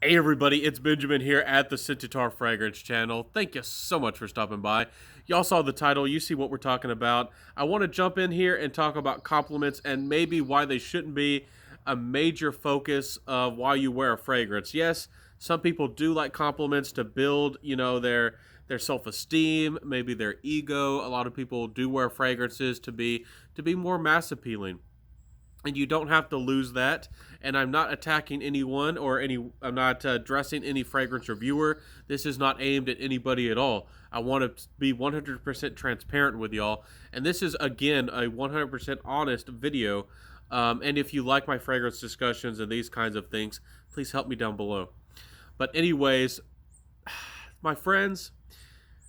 Hey everybody, it's Benjamin here at the Centaur Fragrance channel. Thank you so much for stopping by. Y'all saw the title, you see what we're talking about. I want to jump in here and talk about compliments and maybe why they shouldn't be a major focus of why you wear a fragrance. Yes, some people do like compliments to build, their self-esteem, maybe their ego. A lot of people do wear fragrances to be more mass appealing, and you don't have to lose that. And I'm not attacking anyone or I'm not addressing any fragrance reviewer. This is not aimed at anybody at all. I want to be 100% transparent with y'all, and this is again a 100% honest video. And if you like my fragrance discussions and these kinds of things, please help me down below. But anyways, my friends,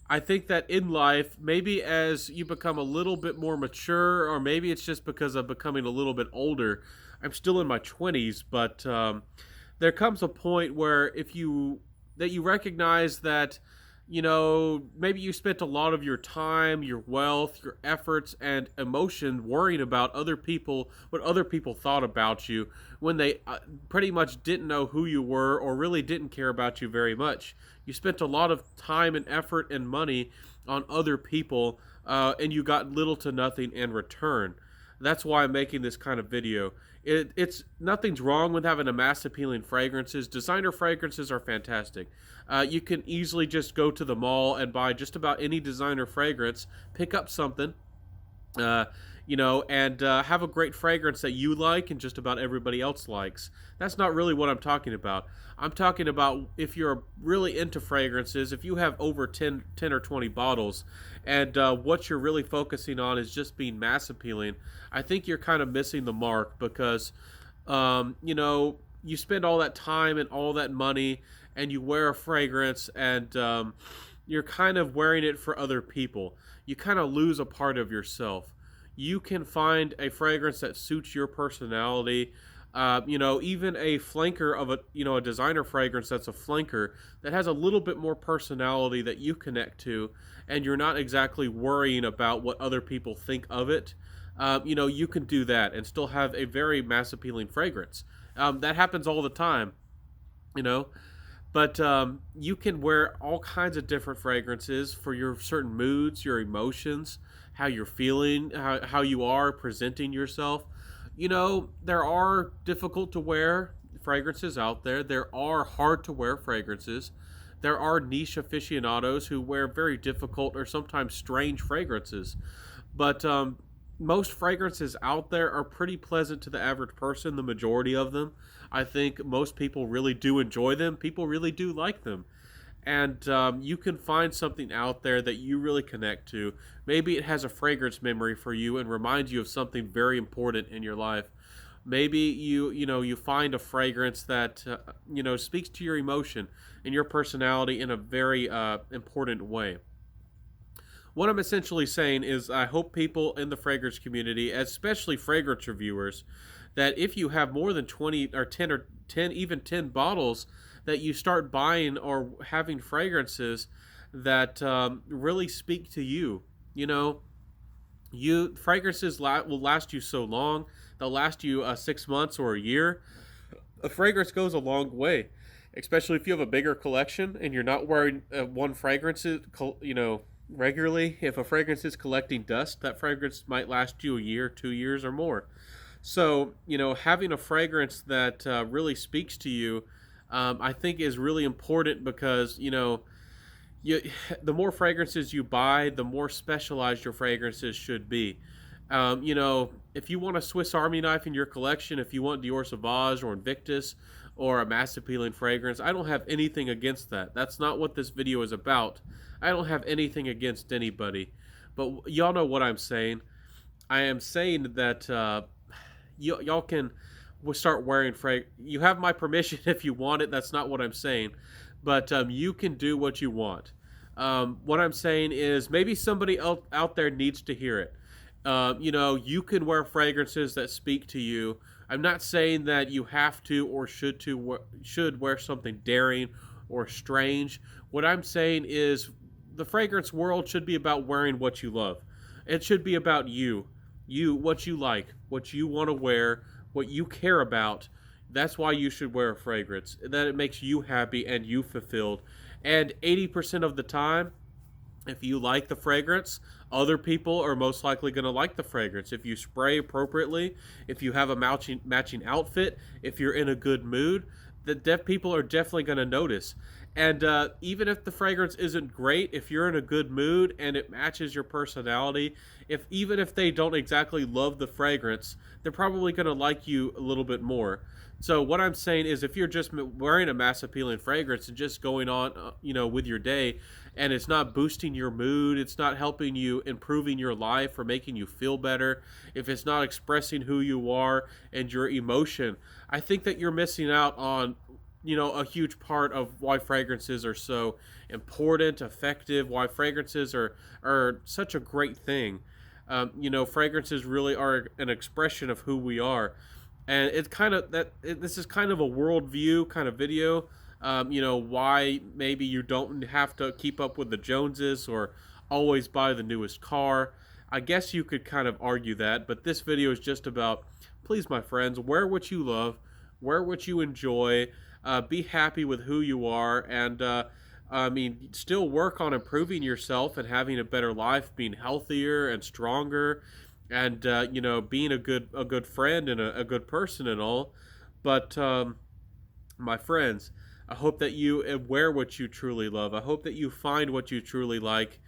I think that in life, maybe as you become a little bit more mature, or maybe it's just because of becoming a little bit older. I'm still in my 20s, but there comes a point where if you that you recognize that maybe you spent a lot of your time, your wealth, your efforts, and emotion worrying about other people, what other people thought about you, when they pretty much didn't know who you were or really didn't care about you very much. You spent a lot of time and effort and money on other people, and you got little to nothing in return. That's why I'm making this kind of video. It's nothing's wrong with having a mass appealing fragrances. Designer fragrances are fantastic. You can easily just go to the mall and buy just about any designer fragrance, pick up something, uh, and have a great fragrance that you like and just about everybody else likes. That's not really what I'm talking about. I'm talking about if you're really into fragrances, if you have over 10 or 20 bottles, and what you're really focusing on is just being mass appealing, I think you're kind of missing the mark because, you spend all that time and all that money and you wear a fragrance, and you're kind of wearing it for other people. You kind of lose a part of yourself. You can find a fragrance that suits your personality. Even a flanker of a designer fragrance that's a flanker that has a little bit more personality that you connect to, and you're not exactly worrying about what other people think of it. You can do that and still have a very mass appealing fragrance. That happens all the time, you know. But you can wear all kinds of different fragrances for your certain moods, your emotions, how you're feeling, how you are presenting yourself. There are difficult to wear fragrances out there. There are hard to wear fragrances. There are niche aficionados who wear very difficult or sometimes strange fragrances. But most fragrances out there are pretty pleasant to the average person, the majority of them. I think most people really do enjoy them. People really do like them. And you can find something out there that you really connect to. Maybe it has a fragrance memory for you and reminds you of something very important in your life. Maybe you find a fragrance that speaks to your emotion and your personality in a very important way. What I'm essentially saying is, I hope people in the fragrance community, especially fragrance reviewers, that if you have more than 20 or 10, even 10 bottles, that you start buying or having fragrances that really speak to you. You know, you fragrances will last you so long. They'll last you 6 months or a year. A fragrance goes a long way, especially if you have a bigger collection and you're not wearing one fragrance, regularly. If a fragrance is collecting dust, that fragrance might last you a year, 2 years, or more. So, having a fragrance that really speaks to you, I think is really important because, you, the more fragrances you buy, the more specialized your fragrances should be. If you want a Swiss Army knife in your collection, if you want Dior Sauvage or Invictus or a mass appealing fragrance, I don't have anything against that. That's not what this video is about. I don't have anything against anybody. But y'all know what I'm saying. I am saying that y'all can start wearing You have my permission if you want it. That's not what I'm saying. But you can do what you want. What I'm saying is maybe somebody out there needs to hear it. You can wear fragrances that speak to you. I'm not saying that you have to or should wear something daring or strange. What I'm saying is the fragrance world should be about wearing what you love. It should be about you, what you like, what you want to wear, what you care about. That's why you should wear a fragrance, that it makes you happy and you fulfilled. And 80% of the time, if you like the fragrance, other people are most likely going to like the fragrance. If you spray appropriately, if you have a matching outfit, if you're in a good mood, the deaf people are definitely going to notice. And even if the fragrance isn't great, if you're in a good mood and it matches your personality, if even if they don't exactly love the fragrance, they're probably going to like you a little bit more. So what I'm saying is, if you're just wearing a mass appealing fragrance and just going on, with your day, and it's not boosting your mood, it's not helping you improving your life or making you feel better, if it's not expressing who you are and your emotion, I think that you're missing out on a huge part of why fragrances are so important, effective, why fragrances are such a great thing. Fragrances really are an expression of who we are, and it's kind of this is kind of a worldview kind of video. Why maybe you don't have to keep up with the Joneses or always buy the newest car. I guess you could kind of argue that, but this video is just about, please, my friends, wear what you love, wear what you enjoy, be happy with who you are, and still work on improving yourself and having a better life, being healthier and stronger, and being a good friend and a good person and all. But my friends, I hope that you wear what you truly love. I hope that you find what you truly like.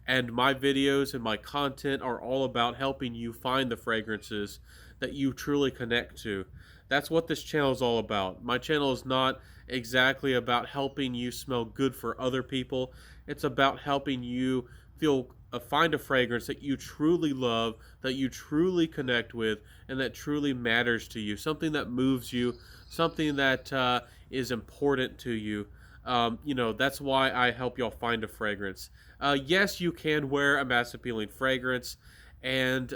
And my videos and my content are all about helping you find the fragrances that you truly connect to. That's what this channel is all about. My channel is not exactly about helping you smell good for other people. It's about helping you find a fragrance that you truly love, that you truly connect with, and that truly matters to you. Something that moves you, something that is important to you. That's why I help y'all find a fragrance. Yes, you can wear a mass appealing fragrance, and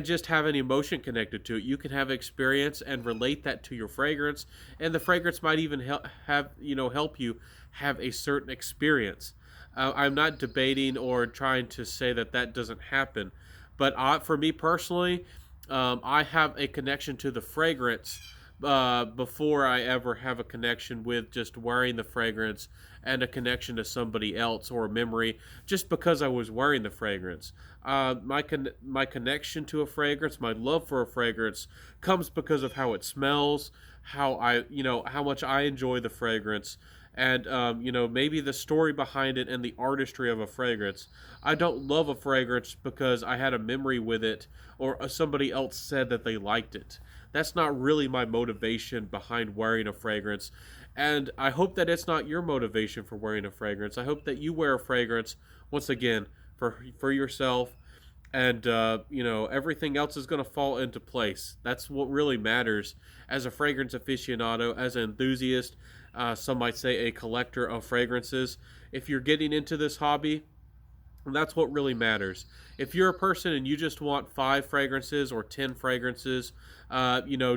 just have an emotion connected to it. You can have experience and relate that to your fragrance, and the fragrance might even help you have a certain experience. I'm not debating or trying to say that doesn't happen, but for me personally, I have a connection to the fragrance before I ever have a connection with just wearing the fragrance and a connection to somebody else or a memory just because I was wearing the fragrance. My connection to a fragrance, my love for a fragrance, comes because of how it smells, how much I enjoy the fragrance, and maybe the story behind it and the artistry of a fragrance. I don't love a fragrance because I had a memory with it or somebody else said that they liked it. That's not really my motivation behind wearing a fragrance. And I hope that it's not your motivation for wearing a fragrance. I hope that you wear a fragrance, once again, for yourself. And, everything else is going to fall into place. That's what really matters as a fragrance aficionado, as an enthusiast, some might say a collector of fragrances. If you're getting into this hobby, and that's what really matters. If you're a person and you just want 5 fragrances or 10 fragrances,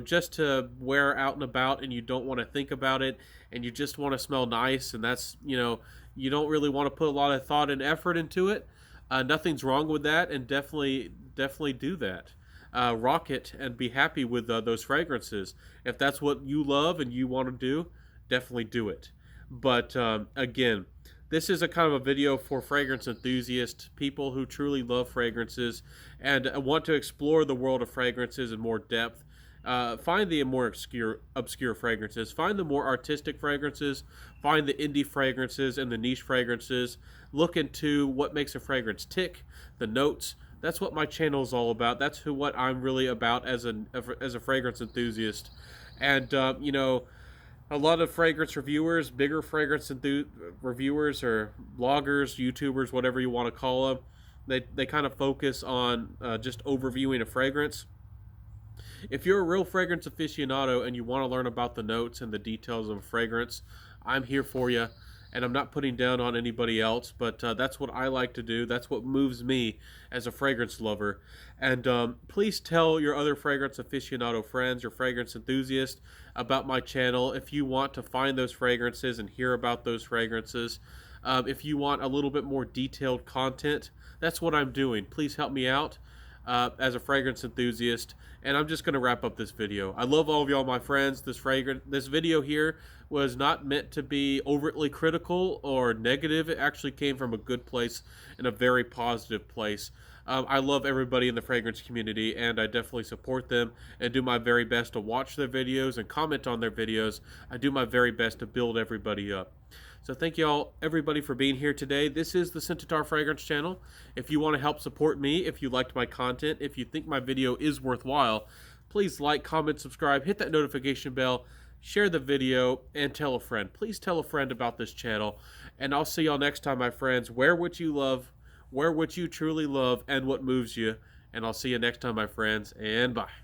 just to wear out and about, and you don't want to think about it, and you just want to smell nice, and that's, you don't really want to put a lot of thought and effort into it, nothing's wrong with that, and definitely do that. Rock it and be happy with those fragrances. If that's what you love and you want to do, definitely do it. But again, this is a kind of a video for fragrance enthusiasts, people who truly love fragrances and want to explore the world of fragrances in more depth. Find the more obscure fragrances. Find the more artistic fragrances. Find the indie fragrances and the niche fragrances. Look into what makes a fragrance tick, the notes. That's what my channel is all about. That's what I'm really about as a fragrance enthusiast. And a lot of fragrance reviewers, bigger fragrance reviewers or bloggers, YouTubers, whatever you want to call them, they kind of focus on just overviewing a fragrance. If you're a real fragrance aficionado and you want to learn about the notes and the details of a fragrance, I'm here for you. And I'm not putting down on anybody else, but that's what I like to do. That's what moves me as a fragrance lover. And please tell your other fragrance aficionado friends, your fragrance enthusiasts, about my channel if you want to find those fragrances and hear about those fragrances. If you want a little bit more detailed content, that's what I'm doing. Please help me out. as a fragrance enthusiast. And I'm just going to wrap up this video. I love all of y'all, my friends. This video here was not meant to be overtly critical or negative. It actually came from a good place and a very positive place. I love everybody in the fragrance community, and I definitely support them and do my very best to watch their videos and comment on their videos. I do my very best to build everybody up. So thank y'all, everybody, for being here today. This is the Scentitar Fragrance Channel. If you want to help support me, if you liked my content, if you think my video is worthwhile, please like, comment, subscribe, hit that notification bell, share the video, and tell a friend. Please tell a friend about this channel. And I'll see y'all next time, my friends. Wear what you love, wear what you truly love, and what moves you. And I'll see you next time, my friends, and bye.